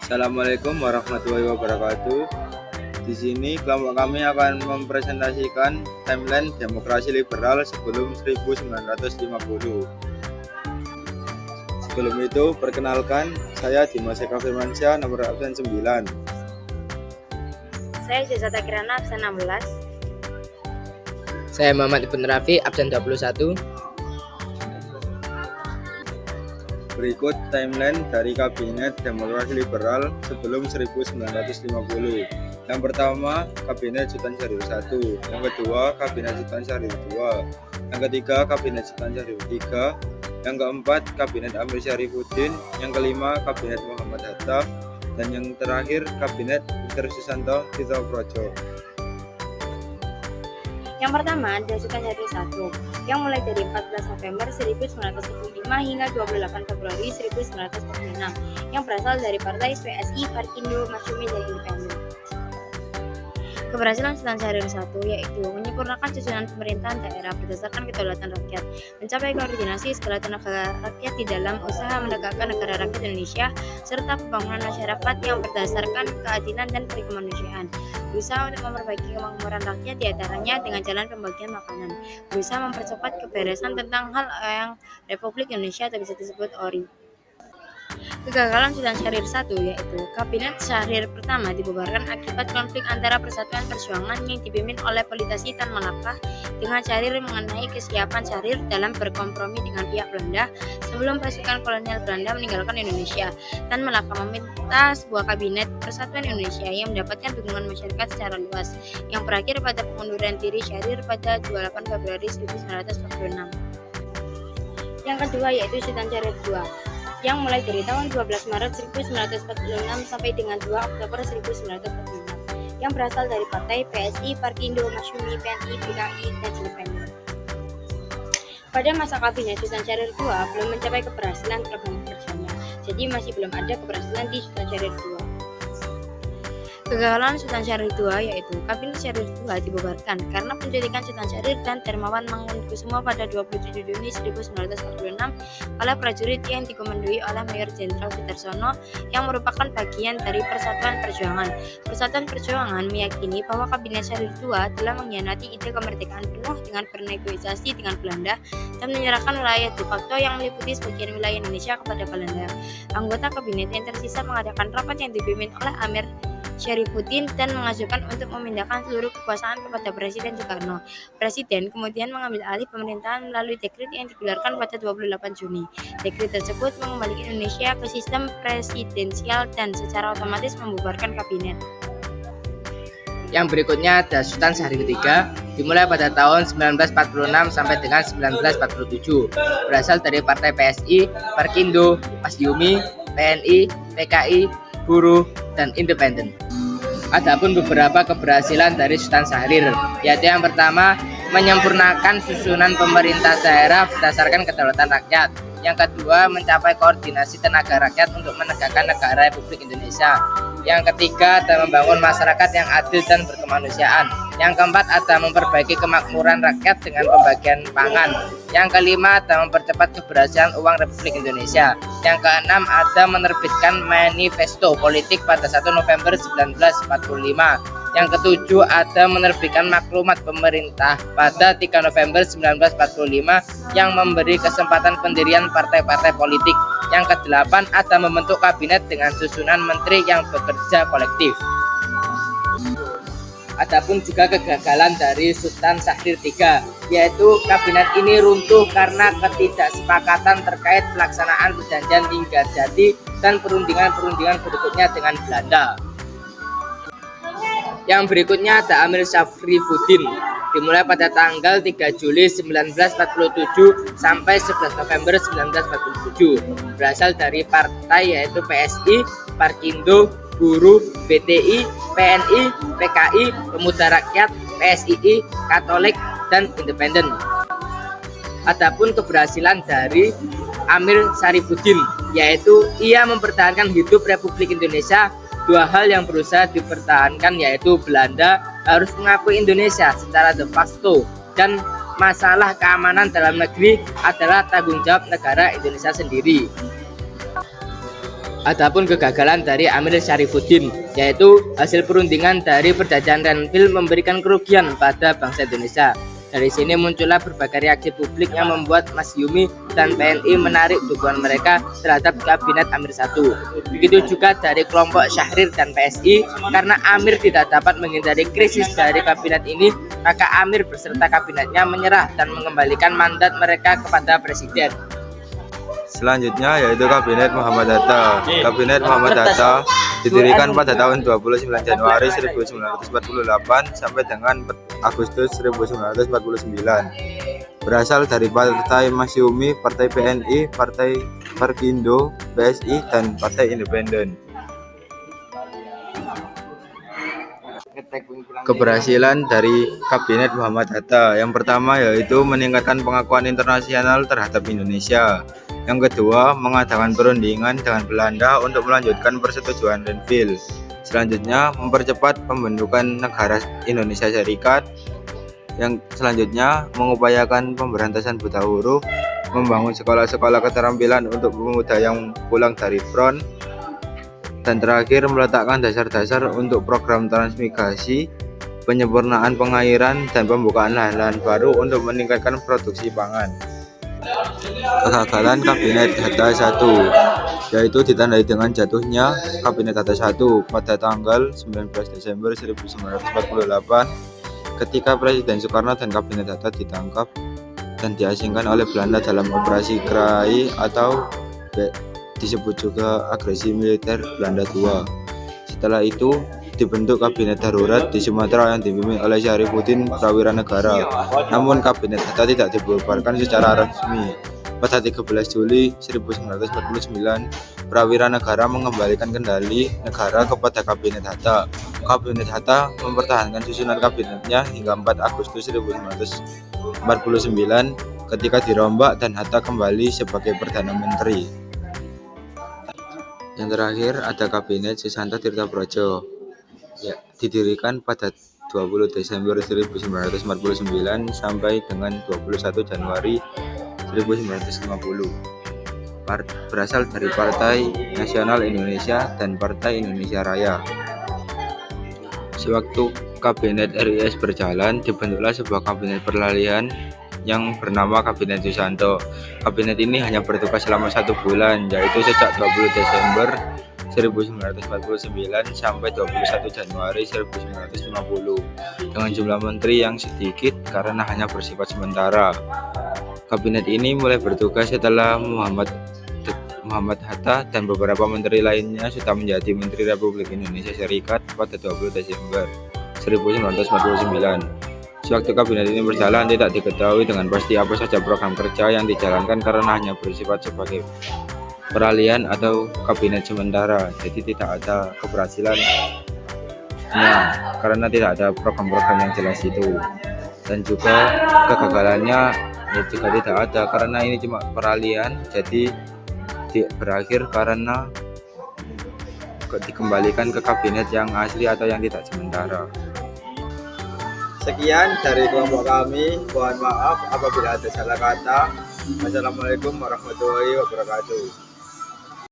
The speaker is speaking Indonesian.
Assalamualaikum warahmatullahi wabarakatuh. Di sini kelompok kami akan mempresentasikan timeline demokrasi liberal sebelum 1950. Sebelum itu, perkenalkan, saya Dimas Eka Firmansyah, nomor absen 9. Saya Jazata Kirana, absen 16. Saya Muhammad Ibn Rafi, absen 21. Berikut timeline dari Kabinet Demokrasi Liberal sebelum 1950. Yang pertama, Kabinet Sultan Syahrir I. Yang kedua, Kabinet Sultan Syahrir II. Yang ketiga, Kabinet Sultan Syahrir III. Yang keempat, Kabinet Amir Syarifuddin. Yang kelima, Kabinet Muhammad Hatta. Dan yang terakhir, Kabinet Dr. Susanto Titoprojo. Yang pertama ada Sultan Syahrir I yang mulai dari 14 November 1945 hingga 28 Februari 1946 yang berasal dari partai PSI, Parkindo, Masyumi, dan Independen. Keberhasilan Sultan Syahrir I yaitu menyempurnakan susunan pemerintahan daerah berdasarkan kedaulatan rakyat, mencapai koordinasi segala tenaga rakyat di dalam usaha menegakkan negara rakyat Indonesia, serta pembangunan masyarakat yang berdasarkan keadilan dan perikemanusiaan, berusaha untuk memperbaiki kemakmuran rakyat diantaranya dengan jalan pembagian makanan, berusaha mempercepat keberesan tentang hal yang Republik Indonesia atau bisa disebut ORI. Kegagalan Sultan Syahrir I yaitu Kabinet Syahrir pertama dibubarkan akibat konflik antara Persatuan Perjuangan yang dipimpin oleh Politasi Tan Malaka dengan Syahrir mengenai kesiapan Syahrir dalam berkompromi dengan pihak Belanda sebelum pasukan kolonial Belanda meninggalkan Indonesia. Tan Malaka meminta sebuah Kabinet Persatuan Indonesia yang mendapatkan dukungan masyarakat secara luas yang berakhir pada pengunduran diri Syahrir pada 28 Februari 1946. Yang kedua yaitu Sultan Syahrir II yang mulai dari tahun 12 Maret 1946 sampai dengan 2 Oktober 1946 yang berasal dari partai PSI, Parkindo, Masyumi, PNI, PKI, dan Independen. Pada masa Kabinet Sultan Syahrir II belum mencapai keberhasilan program kerjanya, jadi masih belum ada keberhasilan di Sultan Syahrir II. Kegagalan Sultan Syahrir II yaitu Kabinet Syahrir II dibubarkan karena penculikan Sultan Syahrir dan Darmawan Mangunkusumo pada 27 Juni 1946 oleh prajurit yang dikomandoi oleh Mayor Jenderal Sudarsono yang merupakan bagian dari Persatuan Perjuangan. Persatuan Perjuangan meyakini bahwa Kabinet Syahrir II telah mengkhianati ide kemerdekaan penuh dengan bernegosiasi dengan Belanda dan menyerahkan wilayah de facto yang meliputi sebagian wilayah Indonesia kepada Belanda. Anggota kabinet yang tersisa mengadakan rapat yang dipimpin oleh Amir Syarifuddin dan mengajukan untuk memindahkan seluruh kekuasaan kepada Presiden Soekarno. Presiden kemudian mengambil alih pemerintahan melalui dekret yang digelarkan pada 28 Juni. Dekret tersebut mengembalikan Indonesia ke sistem presidensial dan secara otomatis membubarkan kabinet. Yang berikutnya ada Sultan Syahrir III dimulai pada tahun 1946 sampai dengan 1947. Berasal dari partai PSI, Parkindo, Masyumi, PNI, PKI, Buruh, dan Independen. Adapun beberapa keberhasilan dari Sultan Syahrir, yaitu yang pertama, menyempurnakan susunan pemerintah daerah berdasarkan kedaulatan rakyat. Yang kedua, mencapai koordinasi tenaga rakyat untuk menegakkan negara Republik Indonesia. Yang ketiga, ada membangun masyarakat yang adil dan berkemanusiaan. Yang keempat, ada memperbaiki kemakmuran rakyat dengan pembagian pangan. Yang kelima, ada mempercepat keberhasilan uang Republik Indonesia. Yang keenam, ada menerbitkan manifesto politik pada 1 November 1945. Yang ketujuh, ada menerbitkan maklumat pemerintah pada 3 November 1945 yang memberi kesempatan pendirian partai-partai politik. Yang kedelapan, ada membentuk kabinet dengan susunan menteri yang bekerja kolektif. Adapun juga kegagalan dari Sultan Syahrir III, yaitu kabinet ini runtuh karena ketidaksepakatan terkait pelaksanaan perjanjian Linggarjati dan perundingan-perundingan berikutnya dengan Belanda. Yang berikutnya ada Amir Syarifuddin, dimulai pada tanggal 3 Juli 1947 sampai 11 November 1947. Berasal dari partai yaitu PSI, Parkindo, Buruh, BTI, PNI, PKI, Pemuda Rakyat, PSII, Katolik, dan Independen. Adapun keberhasilan dari Amir Syarifuddin, yaitu ia mempertahankan hidup Republik Indonesia. Dua hal yang berusaha dipertahankan yaitu Belanda harus mengakui Indonesia secara de facto dan masalah keamanan dalam negeri adalah tanggung jawab negara Indonesia sendiri. Adapun kegagalan dari Amir Syarifuddin, yaitu hasil perundingan dari perjanjian Renville memberikan kerugian pada bangsa Indonesia. Dari sini muncullah berbagai reaksi publik yang membuat Masyumi dan PNI menarik dukungan mereka terhadap kabinet Amir I. Begitu juga dari kelompok Syahrir dan PSI, karena Amir tidak dapat menghindari krisis dari kabinet ini, maka Amir beserta kabinetnya menyerah dan mengembalikan mandat mereka kepada presiden. Selanjutnya yaitu Kabinet Muhammad Hatta. Kabinet Muhammad Hatta didirikan pada tahun 29 Januari 1948 sampai dengan Agustus 1949. Berasal dari Partai Masyumi, Partai PNI, Partai Perkindo, PSI, dan Partai Independen. Keberhasilan dari Kabinet Muhammad Hatta, yang pertama yaitu meningkatkan pengakuan internasional terhadap Indonesia. Yang kedua, mengadakan perundingan dengan Belanda untuk melanjutkan persetujuan Renville. Selanjutnya, mempercepat pembentukan negara Indonesia Serikat. Yang selanjutnya, mengupayakan pemberantasan buta huruf, membangun sekolah-sekolah keterampilan untuk pemuda yang pulang dari front. Dan terakhir, meletakkan dasar-dasar untuk program transmigrasi, penyempurnaan pengairan, dan pembukaan lahan-lahan baru untuk meningkatkan produksi pangan. Kegagalan Kabinet Hatta I, yaitu ditandai dengan jatuhnya Kabinet Hatta I pada tanggal 19 Desember 1948 ketika Presiden Soekarno dan Kabinet Hatta ditangkap dan diasingkan oleh Belanda dalam operasi Krai atau disebut juga agresi militer Belanda II. Setelah itu dibentuk Kabinet Darurat di Sumatera yang dipimpin oleh Syarifuddin Prawira Negara. Namun Kabinet Hatta tidak dibubarkan secara resmi. Pada 13 Juli 1949, Prawira Negara mengembalikan kendali negara kepada Kabinet Hatta. Kabinet Hatta mempertahankan susunan kabinetnya hingga 4 Agustus 1949 ketika dirombak dan Hatta kembali sebagai Perdana Menteri. Yang terakhir ada Kabinet Susanto Tirtaprodjo, didirikan pada 20 Desember 1949 sampai dengan 21 Januari 1950. Berasal dari Partai Nasional Indonesia dan Partai Indonesia Raya. Sewaktu Kabinet RIS berjalan, dibentuklah sebuah kabinet peralihan yang bernama Kabinet Susanto. Kabinet ini hanya bertugas selama 1 bulan, yaitu sejak 20 Desember 1949 sampai 21 Januari 1950, dengan jumlah menteri yang sedikit karena hanya bersifat sementara. Kabinet ini mulai bertugas setelah Muhammad Hatta dan beberapa menteri lainnya sudah menjadi Menteri Republik Indonesia Serikat pada 20 Desember 1949. Sewaktu kabinet ini berjalan, tidak diketahui dengan pasti apa saja program kerja yang dijalankan karena hanya bersifat sebagai peralihan atau kabinet sementara, jadi tidak ada keberhasilannya karena tidak ada program-program yang jelas itu. Dan juga kegagalannya juga tidak ada karena ini cuma peralihan, jadi berakhir karena dikembalikan ke kabinet yang asli atau yang tidak sementara. Sekian dari kelompok kami, mohon maaf apabila ada salah kata. Wassalamualaikum warahmatullahi wabarakatuh.